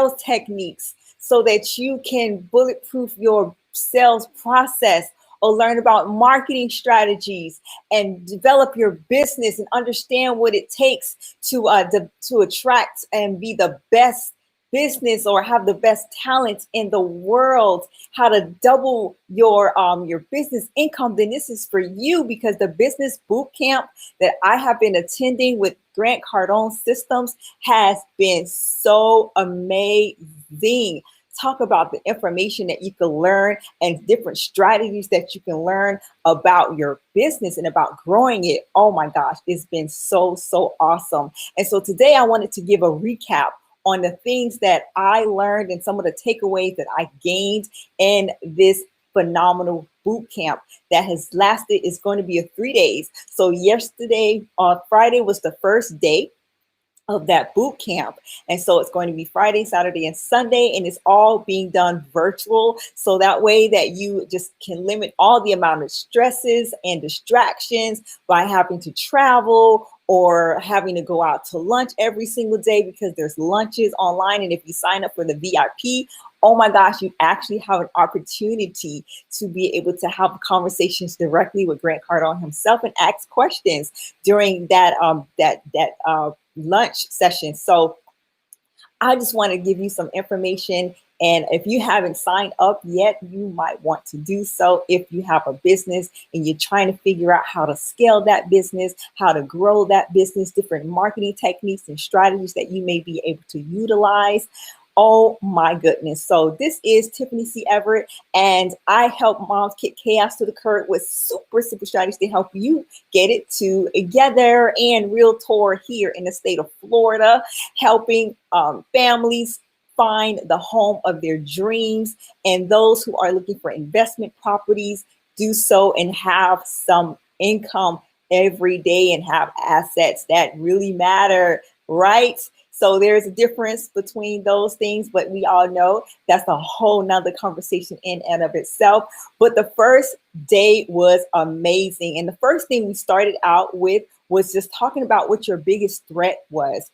sales techniques so that you can bulletproof your sales process, or learn about marketing strategies and develop your business and understand what it takes to attract and be the best business or have the best talent in the world, how to double your business income, then this is for you, because the business boot camp that I have been attending with Grant Cardone Systems has been so amazing. Talk about the information that you can learn and different strategies that you can learn about your business and about growing it. Oh my gosh, it's been so awesome. And so today I wanted to give a recap on the things that I learned and some of the takeaways that I gained in this phenomenal boot camp that has lasted. It's going to be 3 days. So yesterday, Friday was the first day of that boot camp. And so it's going to be Friday, Saturday, and Sunday, and it's all being done virtual. So that way that you just can limit all the amount of stresses and distractions by having to travel or having to go out to lunch every single day, because there's lunches online. And if you sign up for the VIP, oh my gosh, you actually have an opportunity to be able to have conversations directly with Grant Cardone himself and ask questions during that lunch session. So I just want to give you some information. And if you haven't signed up yet, you might want to do so. If you have a business and you're trying to figure out how to scale that business, how to grow that business, different marketing techniques and strategies that you may be able to utilize. Oh my goodness. So this is Tiffany C. Everett, and I help moms kick chaos to the curb with super strategies to help you get it together. And realtor here in the state of Florida, helping families find the home of their dreams, and those who are looking for investment properties do so and have some income every day and have assets that really matter, right? So there's a difference between those things, but we all know that's a whole nother conversation in and of itself. But the first day was amazing. And the first thing we started out with was just talking about what your biggest threat was.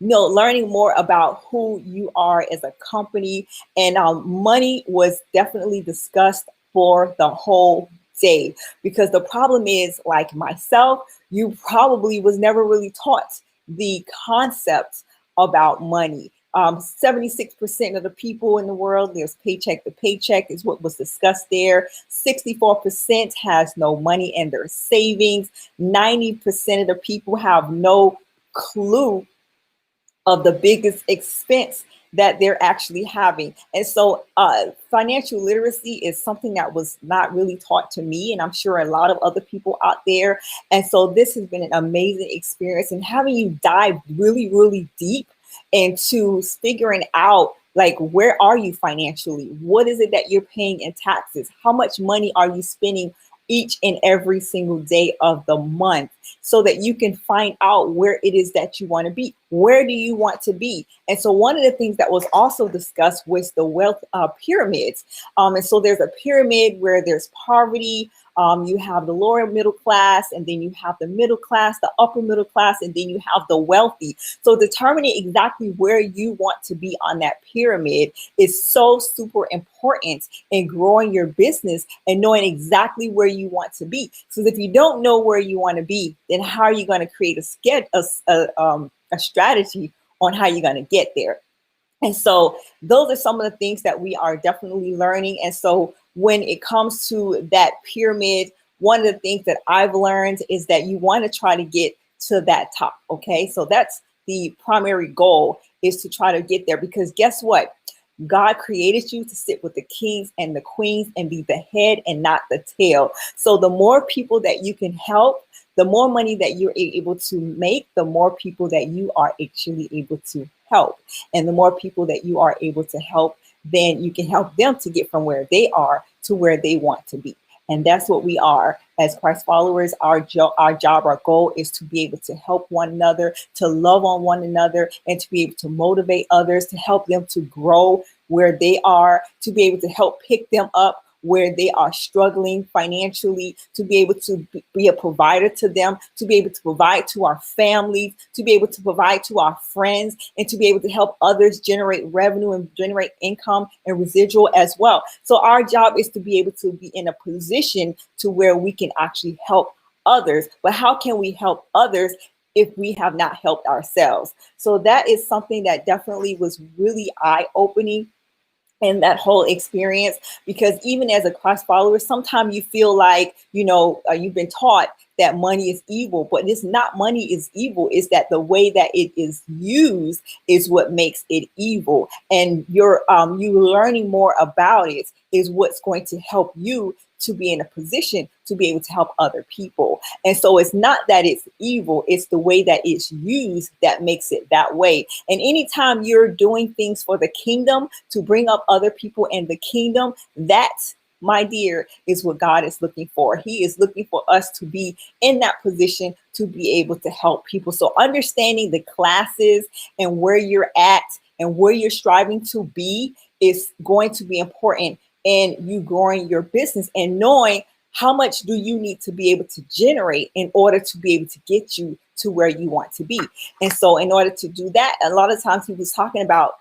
Learning more about who you are as a company, and money was definitely discussed for the whole day, because the problem is, like myself, you probably was never really taught the concept about money. 76% of the people in the world lives paycheck to paycheck is what was discussed there. 64% has no money in their savings. 90% of the people have no clue of the biggest expense that they're actually having. And so financial literacy is something that was not really taught to me, and I'm sure a lot of other people out there. And so this has been an amazing experience, and having you dive really deep into figuring out, like, where are you financially? What is it that you're paying in taxes? How much money are you spending each and every single day of the month, so that you can find out where it is that you want to be. Where do you want to be? And so one of the things that was also discussed was the wealth pyramids. And so there's a pyramid where there's poverty. You have the lower middle class, and then you have the middle class, the upper middle class, and then you have the wealthy. So determining exactly where you want to be on that pyramid is so super important in growing your business and knowing exactly where you want to be. So if you don't know where you want to be, then how are you going to create a strategy on how you're going to get there? And so those are some of the things that we are definitely learning. And so when it comes to that pyramid, one of the things that I've learned is that you want to try to get to that top. Okay, so that's the primary goal, is to try to get there, because guess what? God created you to sit with the kings and the queens and be the head and not the tail. So the more people that you can help, the more money that you're able to make, the more people that you are actually able to help. And the more people that you are able to help, then you can help them to get from where they are to where they want to be. And that's what we are as Christ followers. Our job, our goal is to be able to help one another, to love on one another, and to be able to motivate others, to help them to grow where they are, to be able to help pick them up where they are struggling financially, to be able to be a provider to them, to be able to provide to our families, to be able to provide to our friends, and to be able to help others generate revenue and generate income and residual as well. So our job is to be able to be in a position to where we can actually help others. But how can we help others if we have not helped ourselves? So that is something that definitely was really eye-opening in that whole experience, because even as a Christ follower, sometimes you feel like, you've been taught that money is evil, but it's not money is evil. It's that the way that it is used is what makes it evil. And you learning more about it is what's going to help you to be in a position to be able to help other people. And so it's not that it's evil, it's the way that it's used that makes it that way. And anytime you're doing things for the kingdom to bring up other people in the kingdom, that, my dear, is what God is looking for. He is looking for us to be in that position to be able to help people. So understanding the classes and where you're at and where you're striving to be is going to be important in you growing your business and knowing how much do you need to be able to generate in order to be able to get you to where you want to be. And so in order to do that, a lot of times he was talking about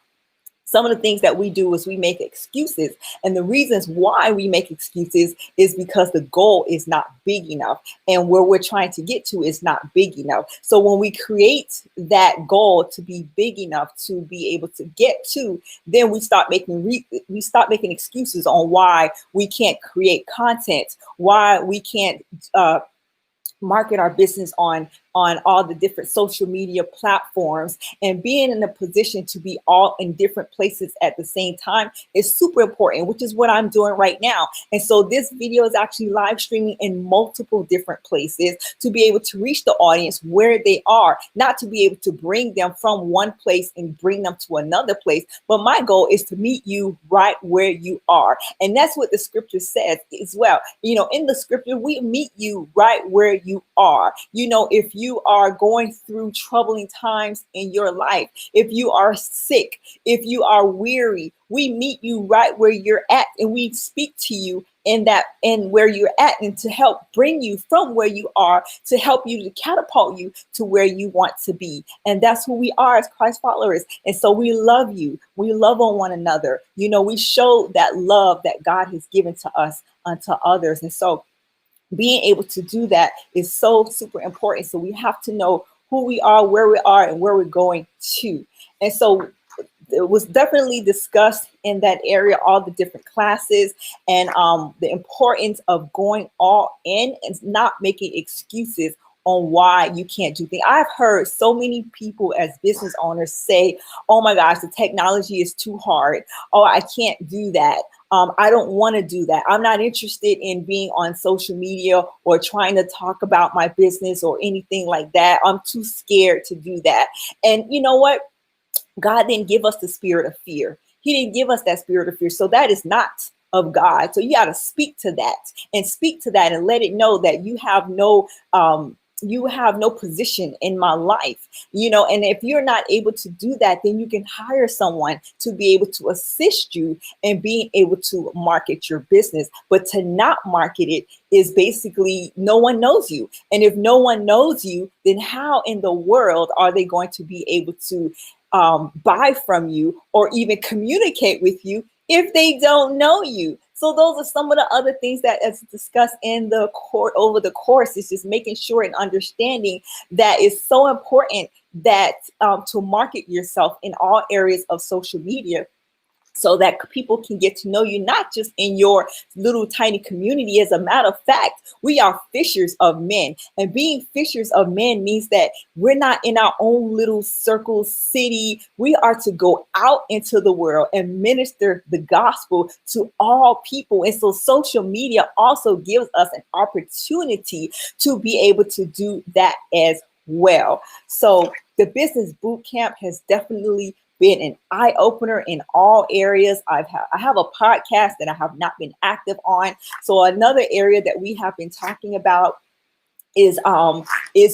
some of the things that we do is we make excuses. And the reasons why we make excuses is because the goal is not big enough. And where we're trying to get to is not big enough. So when we create that goal to be big enough to be able to get to, then we start making excuses on why we can't create content, why we can't market our business on all the different social media platforms. And being in a position to be all in different places at the same time is super important, which is what I'm doing right now. And so this video is actually live streaming in multiple different places to be able to reach the audience where they are, not to be able to bring them from one place and bring them to another place. But my goal is to meet you right where you are. And that's what the scripture says as well. In the scripture, we meet you right where you are. If you are going through troubling times in your life, if you are sick, if you are weary, we meet you right where you're at, and we speak to you in where you're at, and to help bring you from where you are, to help you, to catapult you to where you want to be. And that's who we are as Christ followers. And so we love you. We love on one another. We show that love that God has given to us unto others. And so being able to do that is so super important. So we have to know who we are, where we are, and where we're going to. And so it was definitely discussed in that area, all the different classes, and the importance of going all in and not making excuses on why you can't do things. I've heard so many people as business owners say, oh my gosh, the technology is too hard. Oh, I can't do that. I don't want to do that. I'm not interested in being on social media or trying to talk about my business or anything like that. I'm too scared to do that. And you know what? God didn't give us the spirit of fear. He didn't give us that spirit of fear. So that is not of God. So you got to speak to that and let it know that you have no position in my life, and if you're not able to do that, then you can hire someone to be able to assist you in being able to market your business. But to not market it is basically no one knows you. And if no one knows you, then how in the world are they going to be able to buy from you or even communicate with you if they don't know you? So those are some of the other things that is discussed in the over the course. Is just making sure and understanding that it's so important that to market yourself in all areas of social media, so that people can get to know you, not just in your little tiny community. As a matter of fact, we are fishers of men. And being fishers of men means that we're not in our own little circle city. We are to go out into the world and minister the gospel to all people. And so social media also gives us an opportunity to be able to do that as well. So the business boot camp has definitely been an eye-opener in all areas. I have a podcast that I have not been active on. So another area that we have been talking about is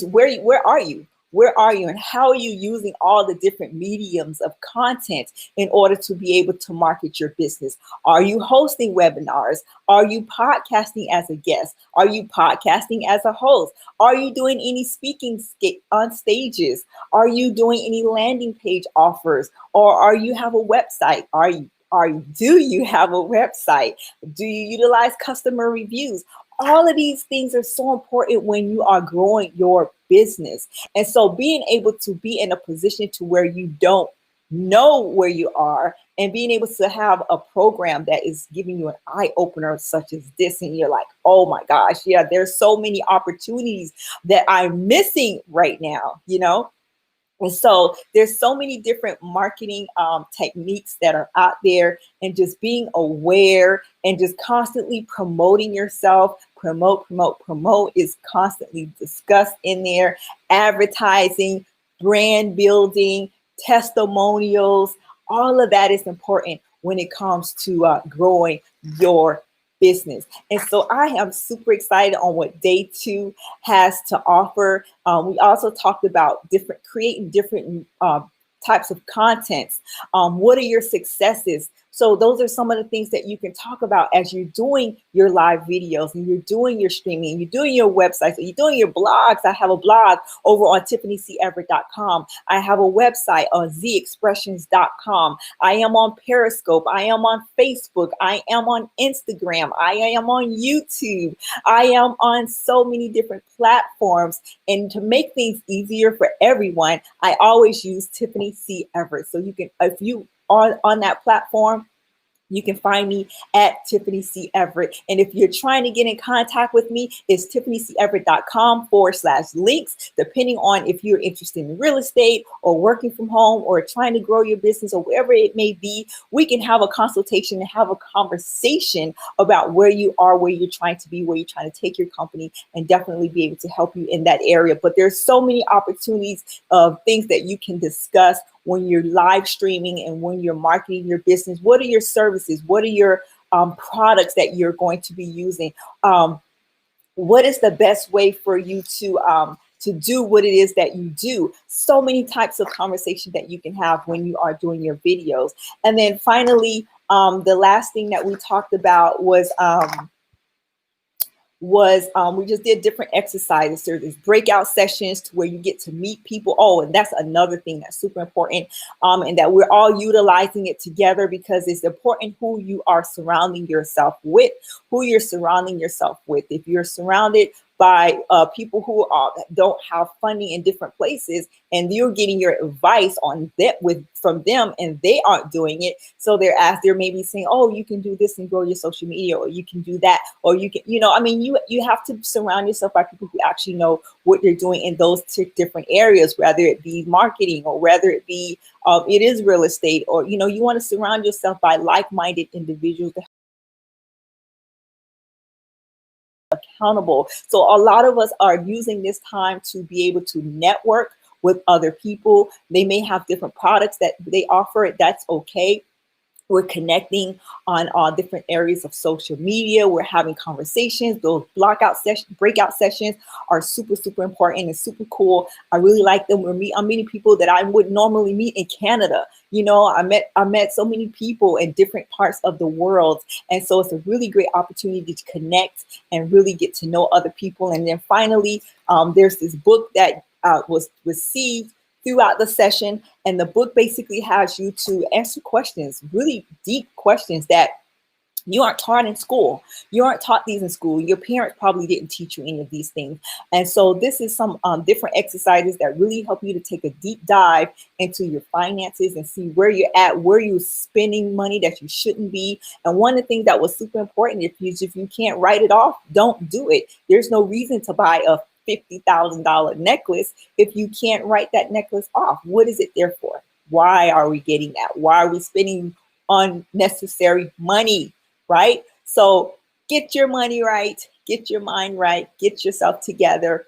where are you? Where are you, and how are you using all the different mediums of content in order to be able to market your business? Are you hosting webinars? Are you podcasting as a guest? Are you podcasting as a host? Are you doing any speaking on stages? Are you doing any landing page offers? Or are you have a website? Do you have a website? Do you utilize customer reviews? All of these things are so important when you are growing your business. And so being able to be in a position to where you don't know where you are, and being able to have a program that is giving you an eye opener such as this, and you're like, oh my gosh, yeah, there's so many opportunities that I'm missing right now, you know? And so there's so many different marketing techniques that are out there, and just being aware and just constantly promoting yourself. Promote is constantly discussed in there. Advertising, brand building, testimonials, all of that is important when it comes to growing your business. And so I am super excited on what day 2 has to offer. We also talked about creating different types of contents. What are your successes? So those are some of the things that you can talk about as you're doing your live videos, and you're doing your streaming, you're doing your websites, you're doing your blogs. I have a blog over on tiffanyceverett.com. I have a website on zexpressions.com. I am on Periscope. I am on Facebook. I am on Instagram. I am on YouTube. I am on so many different platforms. And to make things easier for everyone, I always use Tiffany C. Everett. So you can, if you are on that platform, you can find me at Tiffany C. Everett. And if you're trying to get in contact with me, it's tiffanyceverett.com/links, depending on if you're interested in real estate or working from home or trying to grow your business or wherever it may be. We can have a consultation and have a conversation about where you are, where you're trying to be, where you're trying to take your company, and definitely be able to help you in that area. But there's so many opportunities of things that you can discuss when you're live streaming and when you're marketing your business. What are your services? What are your products that you're going to be using? What is the best way for you to do what it is that you do? So many types of conversation that you can have when you are doing your videos. And then finally, the last thing that we talked about was we just did different exercises. There's breakout sessions to where you get to meet people. Oh, and that's another thing that's super important, and that we're all utilizing it together, because it's important who you are surrounding yourself with, If you're surrounded by people who don't have funding in different places, and you're getting your advice on that from them, and they aren't doing it, so they're maybe saying, oh, you can do this and grow your social media, or you can do that, or you can, you have to surround yourself by people who actually know what they're doing in those different areas, whether it be marketing or whether it be it is real estate, or you want to surround yourself by like-minded individuals that accountable. So a lot of us are using this time to be able to network with other people. They may have different products that they offer. That's okay. We're connecting on all different areas of social media. We're having conversations. Those breakout sessions are super, super important and super cool. I really like them. I'm meeting people that I would normally meet in Canada. I met so many people in different parts of the world. And so it's a really great opportunity to connect and really get to know other people. And then finally, there's this book that was received throughout the session. And the book basically has you to answer questions, really deep questions that you aren't taught in school. You aren't taught these in school. Your parents probably didn't teach you any of these things. And so this is some different exercises that really help you to take a deep dive into your finances and see where you're at, where you're spending money that you shouldn't be. And one of the things that was super important, if you can't write it off, don't do it. There's no reason to buy a $50,000 necklace if you can't write that necklace off. What is it there for? Why are we getting that? Why are we spending unnecessary money, right? So get your money right, get your mind right, get yourself together,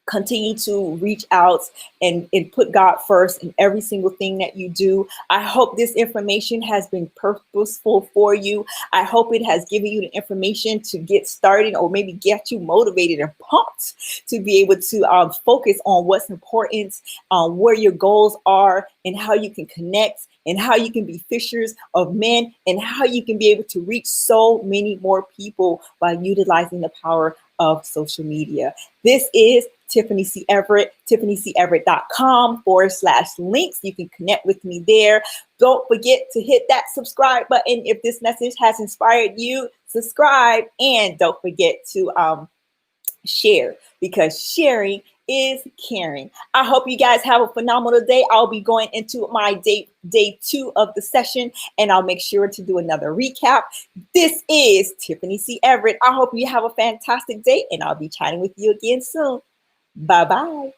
Continue to reach out and put God first in every single thing that you do. I hope this information has been purposeful for you. I hope it has given you the information to get started, or maybe get you motivated and pumped to be able to focus on what's important, where your goals are, and how you can connect, and how you can be fishers of men, and how you can be able to reach so many more people by utilizing the power of social media. This is Tiffany C. Everett, tiffanyceverett.com/links. You can connect with me there. Don't forget to hit that subscribe button. If this message has inspired you, subscribe, and don't forget to share, because sharing is caring. I hope you guys have a phenomenal day. I'll be going into my day 2 of the session, and I'll make sure to do another recap. This is Tiffany C. Everett. I hope you have a fantastic day, and I'll be chatting with you again soon. Bye-bye.